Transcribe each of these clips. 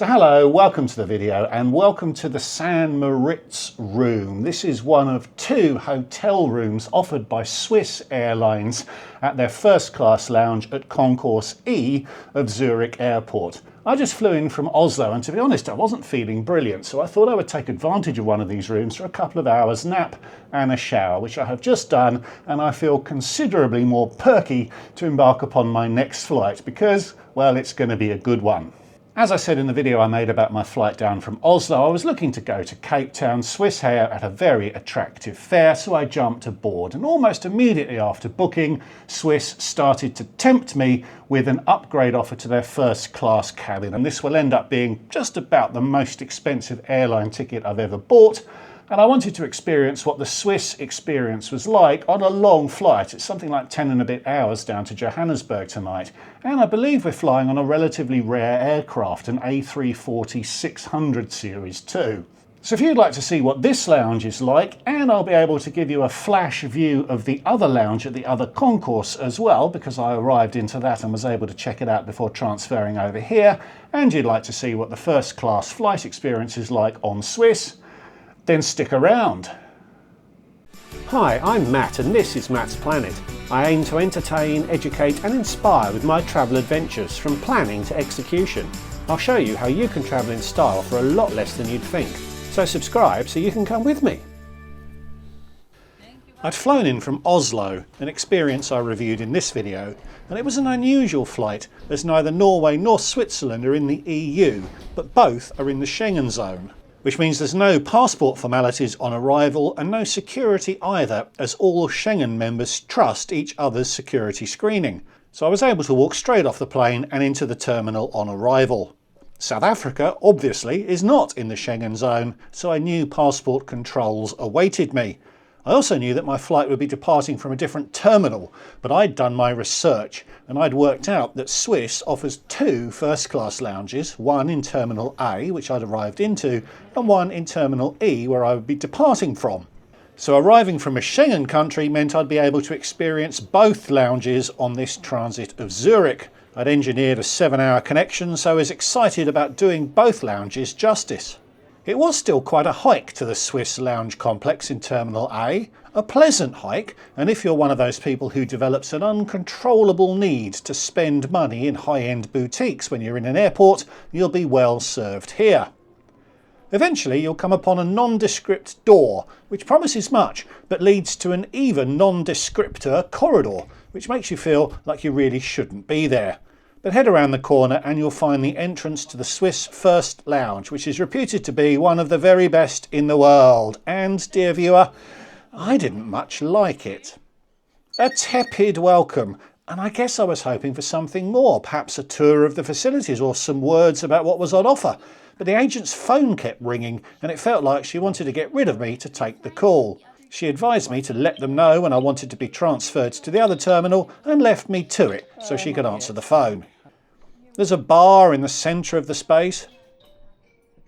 So hello, welcome to the video and welcome to the San Moritz room. This is one of two hotel rooms offered by Swiss Airlines at their first class lounge at Concourse E of Zurich Airport. I just flew in from Oslo and to be honest I wasn't feeling brilliant, so I thought I would take advantage of one of these rooms for a couple of hours nap and a shower, which I have just done, and I feel considerably more perky to embark upon my next flight because, well, it's going to be a good one. As I said in the video I made about my flight down from Oslo, I was looking to go to Cape Town, Swissair at a very attractive fare, so I jumped aboard, and almost immediately after booking, Swiss started to tempt me with an upgrade offer to their first class cabin, and this will end up being just about the most expensive airline ticket I've ever bought. And I wanted to experience what the Swiss experience was like on a long flight. It's something like 10 and a bit hours down to Johannesburg tonight. And I believe we're flying on a relatively rare aircraft, an A340-600 series too. So if you'd like to see what this lounge is like, and I'll be able to give you a flash view of the other lounge at the other concourse as well, because I arrived into that and was able to check it out before transferring over here, and you'd like to see what the first class flight experience is like on Swiss, then stick around. Hi, I'm Matt and this is Matt's Planet. I aim to entertain, educate and inspire with my travel adventures from planning to execution. I'll show you how you can travel in style for a lot less than you'd think. So subscribe so you can come with me. I'd flown in from Oslo, an experience I reviewed in this video, and it was an unusual flight as neither Norway nor Switzerland are in the EU, but both are in the Schengen zone. Which means there's no passport formalities on arrival and no security either, as all Schengen members trust each other's security screening. So I was able to walk straight off the plane and into the terminal on arrival. South Africa, obviously, is not in the Schengen zone, so I knew passport controls awaited me. I also knew that my flight would be departing from a different terminal, but I'd done my research and I'd worked out that Swiss offers two first-class lounges, one in Terminal A, which I'd arrived into, and one in Terminal E, where I would be departing from. So arriving from a Schengen country meant I'd be able to experience both lounges on this transit of Zurich. I'd engineered a 7-hour connection, so I was excited about doing both lounges justice. It was still quite a hike to the Swiss lounge complex in Terminal A, a pleasant hike, and if you're one of those people who develops an uncontrollable need to spend money in high-end boutiques when you're in an airport, you'll be well served here. Eventually you'll come upon a nondescript door, which promises much, but leads to an even nondescripter corridor, which makes you feel like you really shouldn't be there. But head around the corner and you'll find the entrance to the Swiss First Lounge, which is reputed to be one of the very best in the world. And, dear viewer, I didn't much like it. A tepid welcome, and I guess I was hoping for something more, perhaps a tour of the facilities or some words about what was on offer. But the agent's phone kept ringing and it felt like she wanted to get rid of me to take the call. She advised me to let them know when I wanted to be transferred to the other terminal and left me to it so she could answer the phone. There's a bar in the centre of the space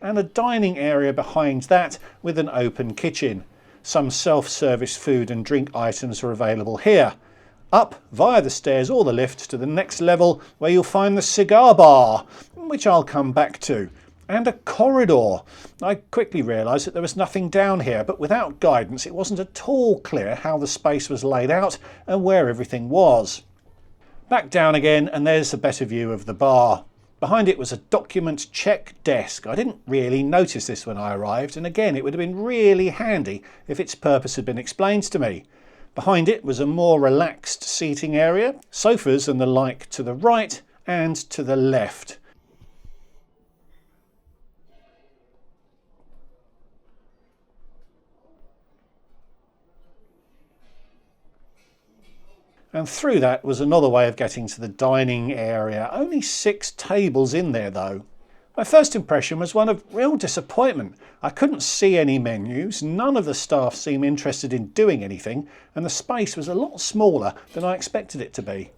and a dining area behind that with an open kitchen. Some self-service food and drink items are available here. Up via the stairs or the lift to the next level where you'll find the cigar bar, which I'll come back to, and a corridor. I quickly realised that there was nothing down here, but without guidance it wasn't at all clear how the space was laid out and where everything was. Back down again and there's a better view of the bar. Behind it was a document check desk. I didn't really notice this when I arrived, and again it would have been really handy if its purpose had been explained to me. Behind it was a more relaxed seating area, sofas and the like to the right and to the left. And through that was another way of getting to the dining area. Only 6 tables in there though. My first impression was one of real disappointment. I couldn't see any menus, none of the staff seemed interested in doing anything, and the space was a lot smaller than I expected it to be.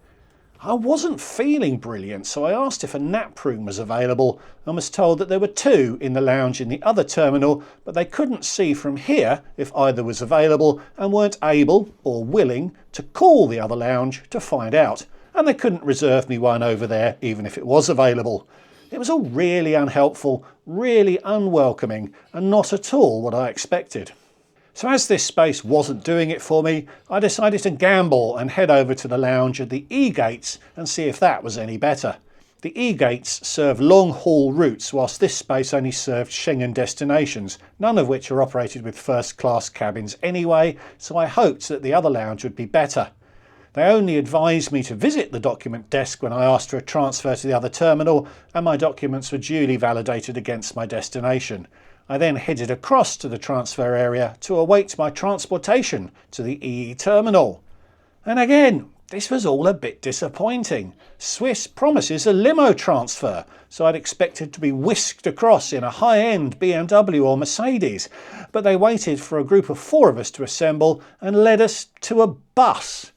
I wasn't feeling brilliant, so I asked if a nap room was available and was told that there were 2 in the lounge in the other terminal, but they couldn't see from here if either was available and weren't able or willing to call the other lounge to find out. And they couldn't reserve me one over there even if it was available. It was all really unhelpful, really unwelcoming, and not at all what I expected. So as this space wasn't doing it for me, I decided to gamble and head over to the lounge at the E-gates and see if that was any better. The E-gates serve long-haul routes, whilst this space only served Schengen destinations, none of which are operated with first-class cabins anyway, so I hoped that the other lounge would be better. They only advised me to visit the document desk when I asked for a transfer to the other terminal, and my documents were duly validated against my destination. I then headed across to the transfer area to await my transportation to the EE terminal. And again, this was all a bit disappointing. Swiss promises a limo transfer, so I'd expected to be whisked across in a high-end BMW or Mercedes, but they waited for a group of 4 of us to assemble and led us to a bus.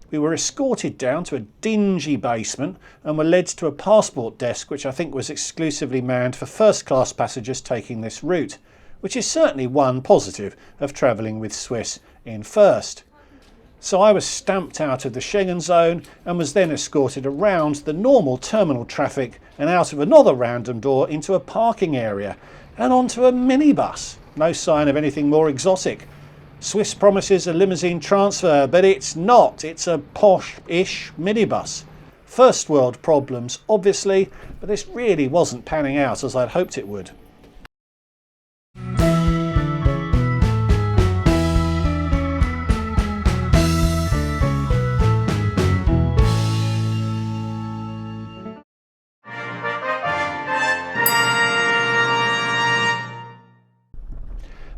We were escorted down to a dingy basement and were led to a passport desk, which I think was exclusively manned for first-class passengers taking this route, which is certainly one positive of travelling with Swiss in first. So I was stamped out of the Schengen zone and was then escorted around the normal terminal traffic and out of another random door into a parking area and onto a minibus. No sign of anything more exotic. Swiss promises a limousine transfer, but it's not. It's a posh-ish minibus. First world problems, obviously, but this really wasn't panning out as I'd hoped it would.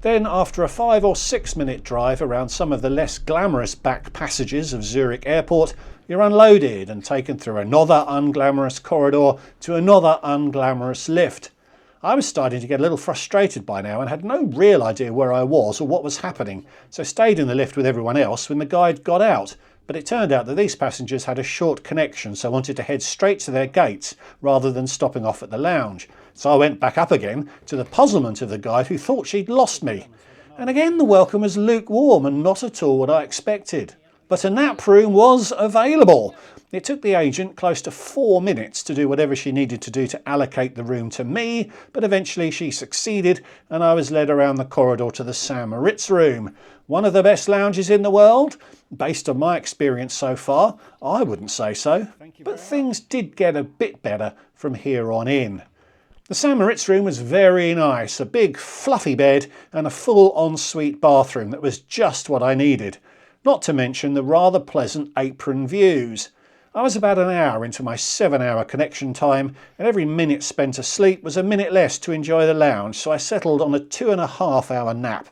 Then, after a 5 or 6 minute drive around some of the less glamorous back passages of Zurich airport, you're unloaded and taken through another unglamorous corridor to another unglamorous lift. I was starting to get a little frustrated by now and had no real idea where I was or what was happening, so stayed in the lift with everyone else when the guide got out. But it turned out that these passengers had a short connection, so wanted to head straight to their gates rather than stopping off at the lounge. So I went back up again, to the puzzlement of the guide who thought she'd lost me. And again the welcome was lukewarm and not at all what I expected. But a nap room was available. It took the agent close to 4 minutes to do whatever she needed to do to allocate the room to me, but eventually she succeeded and I was led around the corridor to the St. Moritz room. One of the best lounges in the world? Based on my experience so far, I wouldn't say so. But things did get a bit better from here on in. The St. Moritz room was very nice, a big fluffy bed and a full ensuite bathroom that was just what I needed. Not to mention the rather pleasant apron views. I was about an hour into my 7-hour connection time and every minute spent asleep was a minute less to enjoy the lounge, so I settled on a 2.5-hour nap.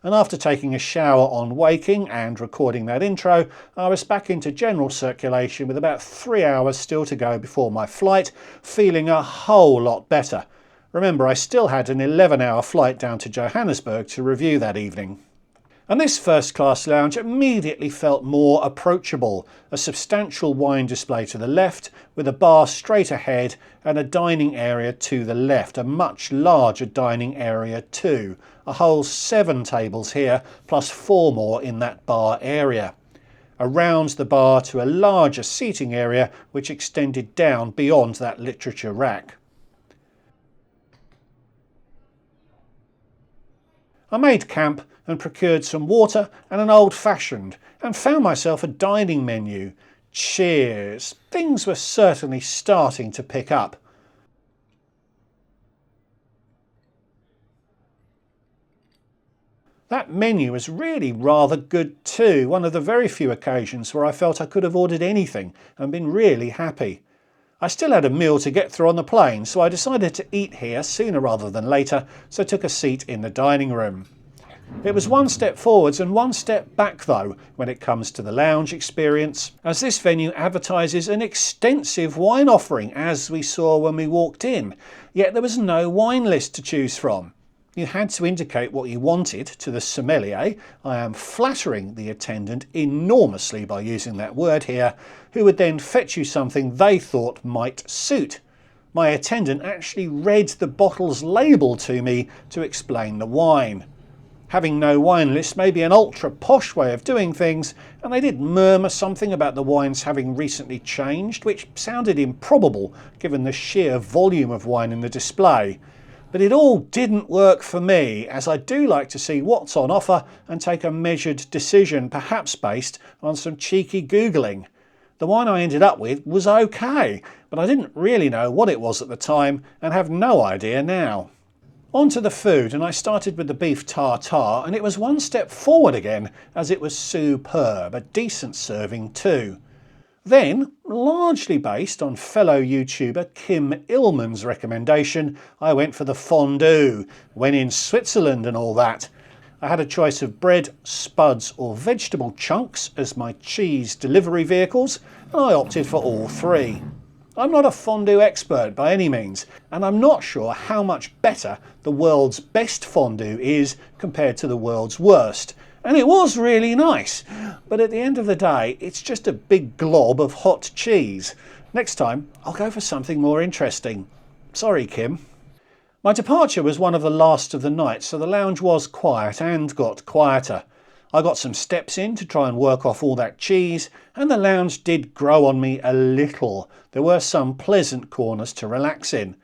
And after taking a shower on waking and recording that intro, I was back into general circulation with about 3 hours still to go before my flight, feeling a whole lot better. Remember, I still had an 11-hour flight down to Johannesburg to review that evening. And this first-class lounge immediately felt more approachable. A substantial wine display to the left, with a bar straight ahead and a dining area to the left, a much larger dining area too. A whole 7 tables here, plus 4 more in that bar area. Around the bar to a larger seating area which extended down beyond that literature rack. I made camp and procured some water and an old-fashioned and found myself a dining menu. Cheers! Things were certainly starting to pick up. That menu was really rather good too, one of the very few occasions where I felt I could have ordered anything and been really happy. I still had a meal to get through on the plane, so I decided to eat here sooner rather than later, so took a seat in the dining room. It was 1 step forwards and 1 step back though when it comes to the lounge experience, as this venue advertises an extensive wine offering, as we saw when we walked in, yet there was no wine list to choose from. You had to indicate what you wanted to the sommelier. I am flattering the attendant enormously by using that word here, who would then fetch you something they thought might suit. My attendant actually read the bottle's label to me to explain the wine. Having no wine list may be an ultra posh way of doing things, and they did murmur something about the wines having recently changed, which sounded improbable given the sheer volume of wine in the display. But it all didn't work for me, as I do like to see what's on offer and take a measured decision, perhaps based on some cheeky Googling. The wine I ended up with was okay, but I didn't really know what it was at the time and have no idea now. On to the food, and I started with the beef tartare, and it was one step forward again, as it was superb, a decent serving too. Then, largely based on fellow YouTuber Kim Illman's recommendation, I went for the fondue, when in Switzerland and all that. I had a choice of bread, spuds or vegetable chunks as my cheese delivery vehicles, and I opted for all three. I'm not a fondue expert by any means, and I'm not sure how much better the world's best fondue is compared to the world's worst. And it was really nice, but at the end of the day, it's just a big glob of hot cheese. Next time, I'll go for something more interesting. Sorry, Kim. My departure was one of the last of the night, so the lounge was quiet and got quieter. I got some steps in to try and work off all that cheese, and the lounge did grow on me a little. There were some pleasant corners to relax in.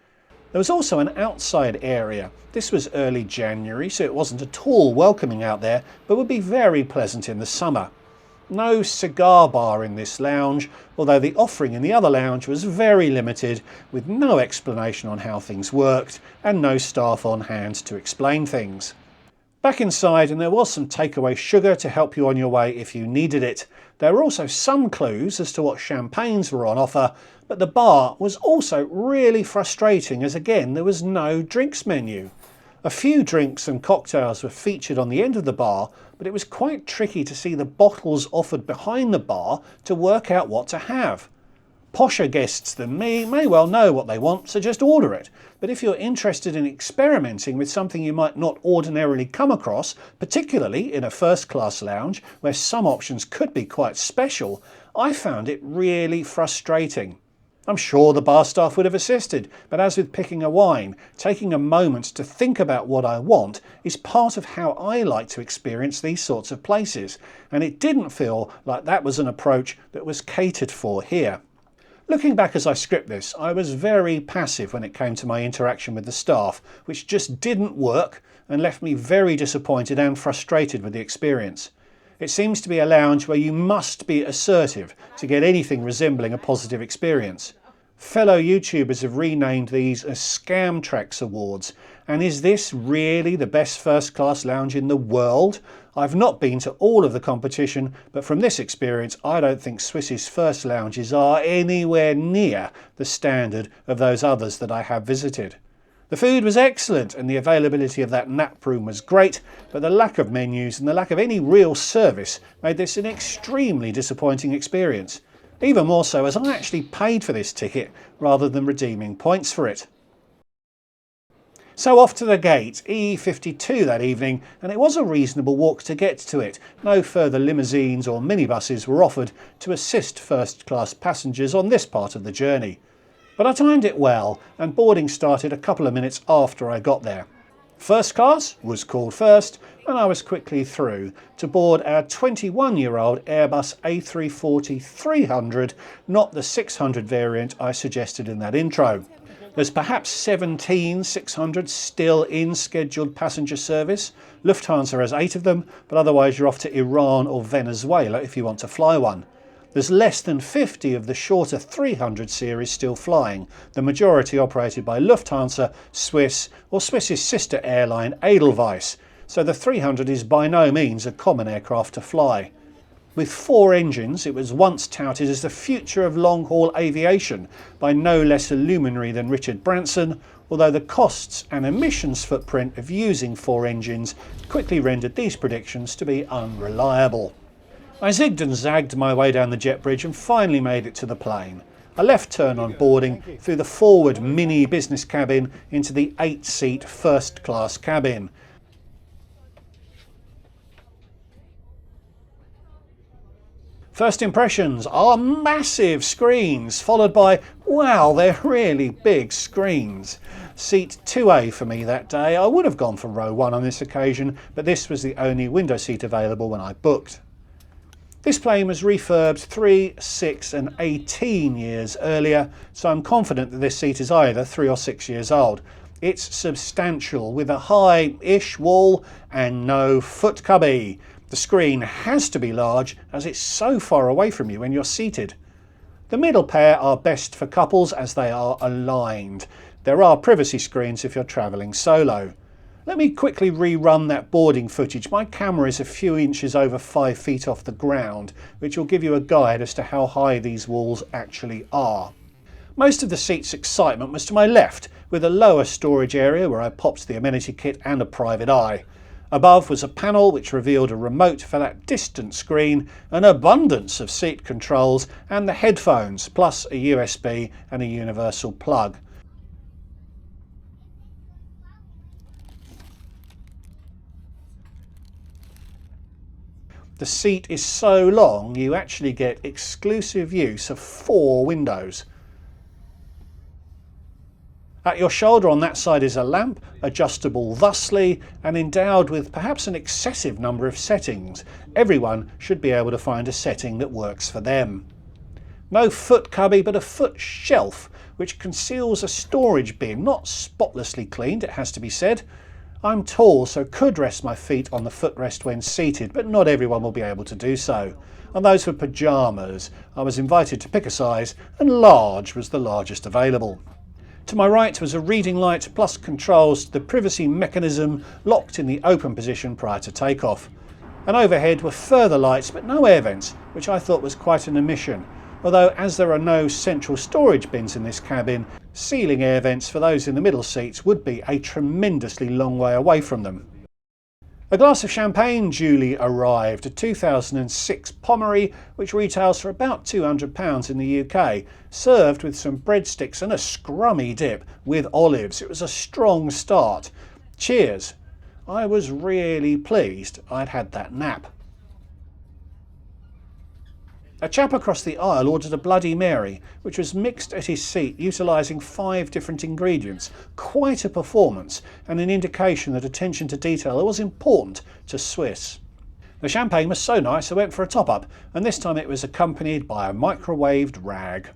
There was also an outside area. This was early January, so it wasn't at all welcoming out there, but would be very pleasant in the summer. No cigar bar in this lounge, although the offering in the other lounge was very limited, with no explanation on how things worked and no staff on hand to explain things. Back inside, and there was some takeaway sugar to help you on your way if you needed it. There were also some clues as to what champagnes were on offer, but the bar was also really frustrating, as again there was no drinks menu. A few drinks and cocktails were featured on the end of the bar, but it was quite tricky to see the bottles offered behind the bar to work out what to have. Posher guests than me may well know what they want, so just order it. But if you're interested in experimenting with something you might not ordinarily come across, particularly in a first-class lounge where some options could be quite special, I found it really frustrating. I'm sure the bar staff would have assisted, but as with picking a wine, taking a moment to think about what I want is part of how I like to experience these sorts of places, and it didn't feel like that was an approach that was catered for here. Looking back as I script this, I was very passive when it came to my interaction with the staff, which just didn't work and left me very disappointed and frustrated with the experience. It seems to be a lounge where you must be assertive to get anything resembling a positive experience. Fellow YouTubers have renamed these as Scam Tracks Awards, and is this really the best first-class lounge in the world? I've not been to all of the competition, but from this experience I don't think Swiss's first lounges are anywhere near the standard of those others that I have visited. The food was excellent and the availability of that nap room was great, but the lack of menus and the lack of any real service made this an extremely disappointing experience. Even more so as I actually paid for this ticket rather than redeeming points for it. So off to the gate, E52 that evening, and it was a reasonable walk to get to it. No further limousines or minibuses were offered to assist first-class passengers on this part of the journey. But I timed it well, and boarding started a couple of minutes after I got there. First class was called first, and I was quickly through to board our 21-year-old Airbus A340-300, not the 600 variant I suggested in that intro. There's perhaps 17 600s still in scheduled passenger service. Lufthansa has 8 of them, but otherwise you're off to Iran or Venezuela if you want to fly one. There's less than 50 of the shorter 300 series still flying, the majority operated by Lufthansa, Swiss or Swiss's sister airline Edelweiss, so the 300 is by no means a common aircraft to fly. With 4 engines, it was once touted as the future of long-haul aviation by no less a luminary than Richard Branson, although the costs and emissions footprint of using 4 engines quickly rendered these predictions to be unreliable. I zigged and zagged my way down the jet bridge and finally made it to the plane. A left turn on boarding through the forward mini business cabin into the 8-seat first-class cabin. First impressions are massive screens, followed by, wow, they're really big screens. Seat 2A for me that day. I would have gone for row 1 on this occasion, but this was the only window seat available when I booked. This plane was refurbed 3, 6 and 18 years earlier, so I'm confident that this seat is either 3 or 6 years old. It's substantial, with a high-ish wall and no foot cubby. The screen has to be large as it's so far away from you when you're seated. The middle pair are best for couples as they are aligned. There are privacy screens if you're travelling solo. Let me quickly rerun that boarding footage. My camera is a few inches over 5 feet off the ground, which will give you a guide as to how high these walls actually are. Most of the seat's excitement was to my left, with a lower storage area where I popped the amenity kit and a private eye. Above was a panel which revealed a remote for that distant screen, an abundance of seat controls and the headphones, plus a USB and a universal plug. The seat is so long you actually get exclusive use of 4 windows. At your shoulder on that side is a lamp, adjustable thusly and endowed with perhaps an excessive number of settings. Everyone should be able to find a setting that works for them. No foot cubby but a foot shelf which conceals a storage bin, not spotlessly cleaned it has to be said. I'm tall so could rest my feet on the footrest when seated, but not everyone will be able to do so. And those were pyjamas. I was invited to pick a size and large was the largest available. To my right was a reading light plus controls to the privacy mechanism locked in the open position prior to takeoff. And overhead were further lights but no air vents, which I thought was quite an omission. Although as there are no central storage bins in this cabin, ceiling air vents for those in the middle seats would be a tremendously long way away from them. A glass of champagne duly arrived, a 2006 Pommery which retails for about £200 in the UK, served with some breadsticks and a scrummy dip with olives. It was a strong start. Cheers. I was really pleased I'd had that nap. A chap across the aisle ordered a Bloody Mary, which was mixed at his seat utilising 5 different ingredients. Quite a performance and an indication that attention to detail was important to Swiss. The champagne was so nice I went for a top-up, and this time it was accompanied by a microwaved rag.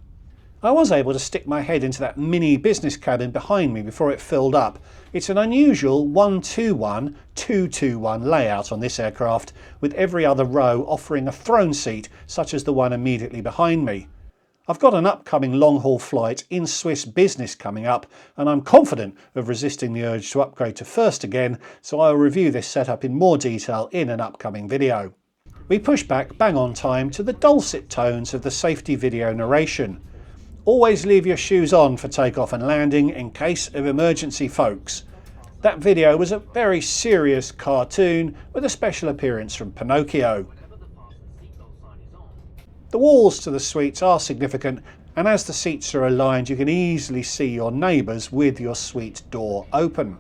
I was able to stick my head into that mini business cabin behind me before it filled up. It's an unusual 1-2-1, 2-2-1 layout on this aircraft, with every other row offering a throne seat such as the one immediately behind me. I've got an upcoming long-haul flight in Swiss business coming up, and I'm confident of resisting the urge to upgrade to first again, so I'll review this setup in more detail in an upcoming video. We push back bang on time to the dulcet tones of the safety video narration. Always leave your shoes on for takeoff and landing in case of emergency, folks. That video was a very serious cartoon with a special appearance from Pinocchio. The walls to the suites are significant, and as the seats are aligned you can easily see your neighbours with your suite door open.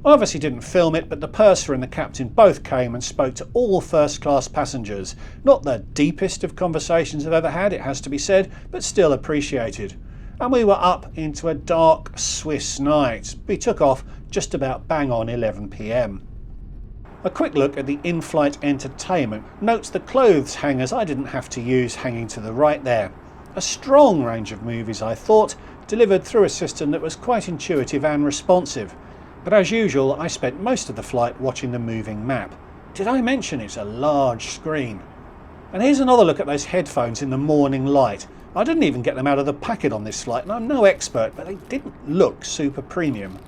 I obviously didn't film it, but the purser and the captain both came and spoke to all first-class passengers. Not the deepest of conversations I've ever had, it has to be said, but still appreciated. And we were up into a dark Swiss night. We took off just about bang on 11 PM. A quick look at the in-flight entertainment notes the clothes hangers I didn't have to use hanging to the right there. A strong range of movies, I thought, delivered through a system that was quite intuitive and responsive. But as usual, I spent most of the flight watching the moving map. Did I mention it's a large screen? And here's another look at those headphones in the morning light. I didn't even get them out of the packet on this flight, and I'm no expert, but they didn't look super premium.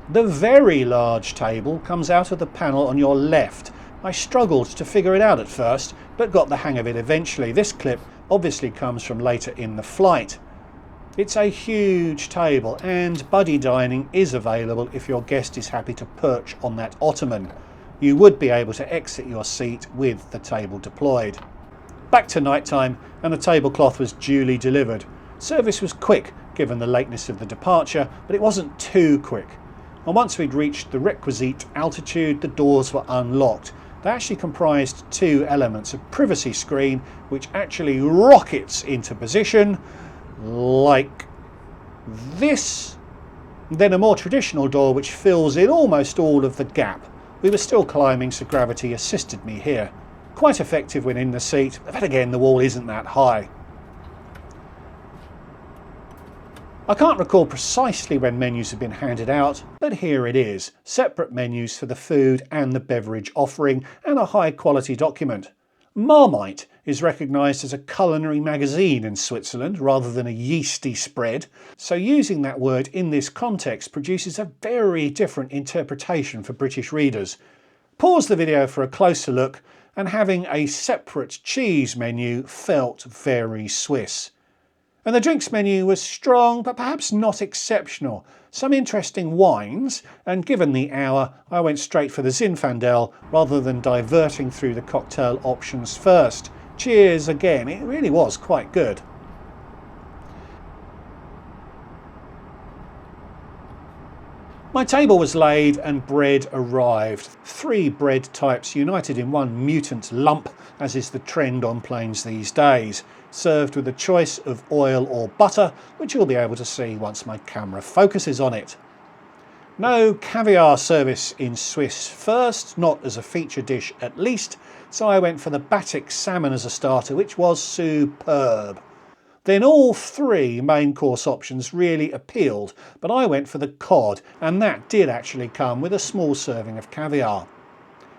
The very large table comes out of the panel on your left. I struggled to figure it out at first, but got the hang of it eventually. This clip obviously comes from later in the flight. It's a huge table, and buddy dining is available if your guest is happy to perch on that ottoman. You would be able to exit your seat with the table deployed. Back to night time, and the tablecloth was duly delivered. Service was quick given the lateness of the departure, but it wasn't too quick. And once we'd reached the requisite altitude, the doors were unlocked. They actually comprised 2 elements: a privacy screen which actually rockets into position like this, then a more traditional door which fills in almost all of the gap. We were still climbing, so gravity assisted me here. Quite effective when in the seat, but again the wall isn't that high. I can't recall precisely when menus have been handed out, but here it is. Separate menus for the food and the beverage offering, and a high quality document. Marmite is recognised as a culinary magazine in Switzerland rather than a yeasty spread, so using that word in this context produces a very different interpretation for British readers. Pause the video for a closer look, and having a separate cheese menu felt very Swiss. And the drinks menu was strong, but perhaps not exceptional. Some interesting wines, and given the hour, I went straight for the Zinfandel rather than diverting through the cocktail options first. Cheers again, it really was quite good. My table was laid and bread arrived. 3 bread types united in one mutant lump, as is the trend on planes these days. Served with a choice of oil or butter, which you'll be able to see once my camera focuses on it. No caviar service in Swiss first, not as a feature dish at least, so I went for the Batik salmon as a starter, which was superb. Then all 3 main course options really appealed, but I went for the cod, and that did actually come with a small serving of caviar.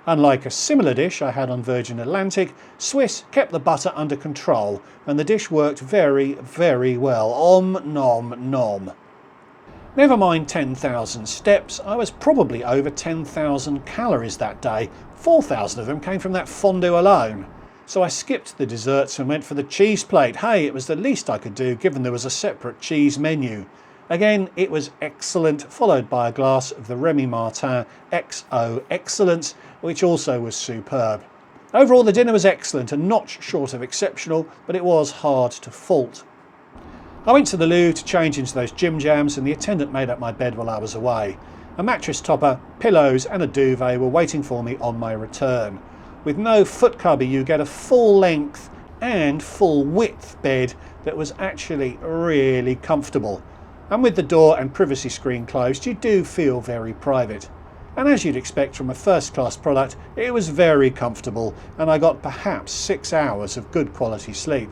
Unlike a similar dish I had on Virgin Atlantic, Swiss kept the butter under control, and the dish worked very, very well. Om nom nom. Never mind 10,000 steps, I was probably over 10,000 calories that day. 4,000 of them came from that fondue alone. So I skipped the desserts and went for the cheese plate. Hey, it was the least I could do given there was a separate cheese menu. Again, it was excellent, followed by a glass of the Remy Martin XO Excellence, which also was superb. Overall, the dinner was excellent, a notch short of exceptional, but it was hard to fault. I went to the loo to change into those gym jams, and the attendant made up my bed while I was away. A mattress topper, pillows and a duvet were waiting for me on my return. With no foot cubby, you get a full length and full width bed that was actually really comfortable. And with the door and privacy screen closed, you do feel very private. And as you'd expect from a first class product, it was very comfortable, and I got perhaps 6 hours of good quality sleep.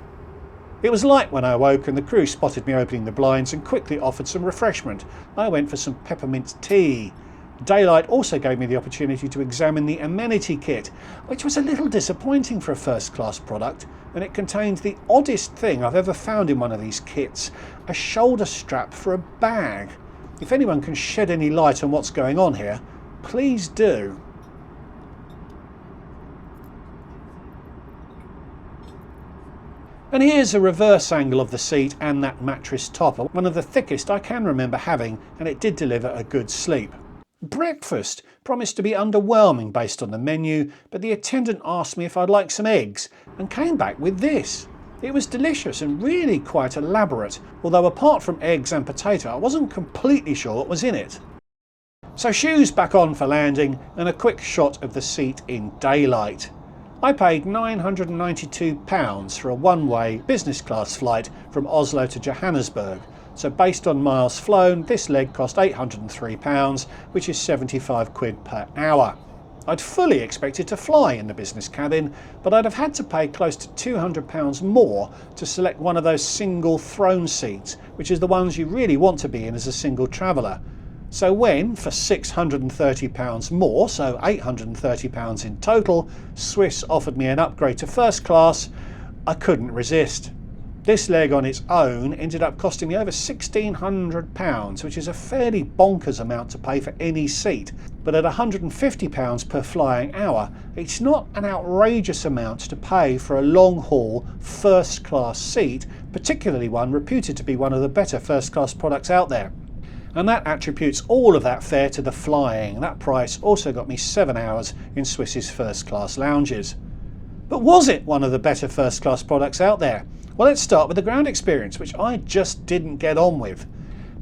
It was light when I awoke, and the crew spotted me opening the blinds and quickly offered some refreshment. I went for some peppermint tea. Daylight also gave me the opportunity to examine the amenity kit, which was a little disappointing for a first class product, and it contained the oddest thing I've ever found in one of these kits: a shoulder strap for a bag. If anyone can shed any light on what's going on here, please do. And here's a reverse angle of the seat and that mattress topper, one of the thickest I can remember having, and it did deliver a good sleep. Breakfast promised to be underwhelming based on the menu, but the attendant asked me if I'd like some eggs and came back with this. It was delicious and really quite elaborate, although apart from eggs and potato, I wasn't completely sure what was in it. So shoes back on for landing, and a quick shot of the seat in daylight. I paid £992 for a one-way business class flight from Oslo to Johannesburg. So based on miles flown, this leg cost £803, which is 75 quid per hour. I'd fully expected to fly in the business cabin, but I'd have had to pay close to £200 more to select one of those single throne seats, which is the ones you really want to be in as a single traveller. So when, for £630 more, so £830 in total, Swiss offered me an upgrade to first class, I couldn't resist. This leg on its own ended up costing me over £1,600, which is a fairly bonkers amount to pay for any seat, but at £150 per flying hour, it's not an outrageous amount to pay for a long-haul first-class seat, particularly one reputed to be one of the better first-class products out there. And that attributes all of that fare to the flying. That price also got me 7 hours in Swiss's first-class lounges. But was it one of the better first-class products out there? Well, let's start with the ground experience, which I just didn't get on with.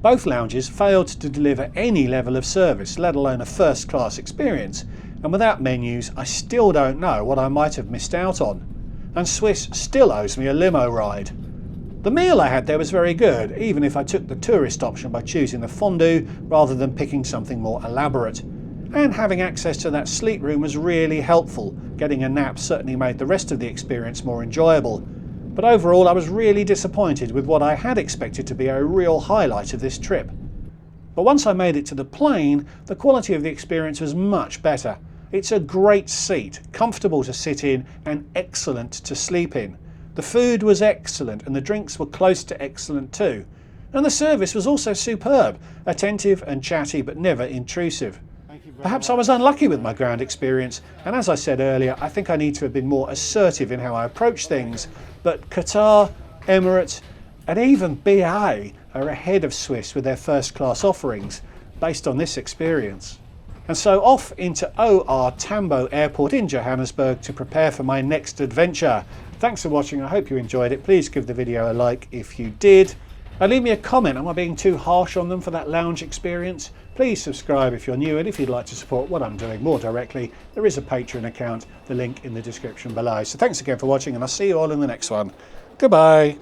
Both lounges failed to deliver any level of service, let alone a first-class experience, and without menus, I still don't know what I might have missed out on. And Swiss still owes me a limo ride. The meal I had there was very good, even if I took the tourist option by choosing the fondue rather than picking something more elaborate. And having access to that sleep room was really helpful. Getting a nap certainly made the rest of the experience more enjoyable. But overall I was really disappointed with what I had expected to be a real highlight of this trip. But once I made it to the plane, the quality of the experience was much better. It's a great seat, comfortable to sit in and excellent to sleep in. The food was excellent and the drinks were close to excellent too. And the service was also superb, attentive and chatty but never intrusive. Perhaps I was unlucky with my ground experience, and as I said earlier, I think I need to have been more assertive in how I approach things, but Qatar, Emirates and even BA are ahead of Swiss with their first class offerings based on this experience. And so off into OR Tambo Airport in Johannesburg to prepare for my next adventure. Thanks for watching, I hope you enjoyed it. Please give the video a like if you did. And leave me a comment, am I being too harsh on them for that lounge experience? Please subscribe if you're new, and if you'd like to support what I'm doing more directly, there is a Patreon account, the link in the description below. So thanks again for watching, and I'll see you all in the next one. Goodbye.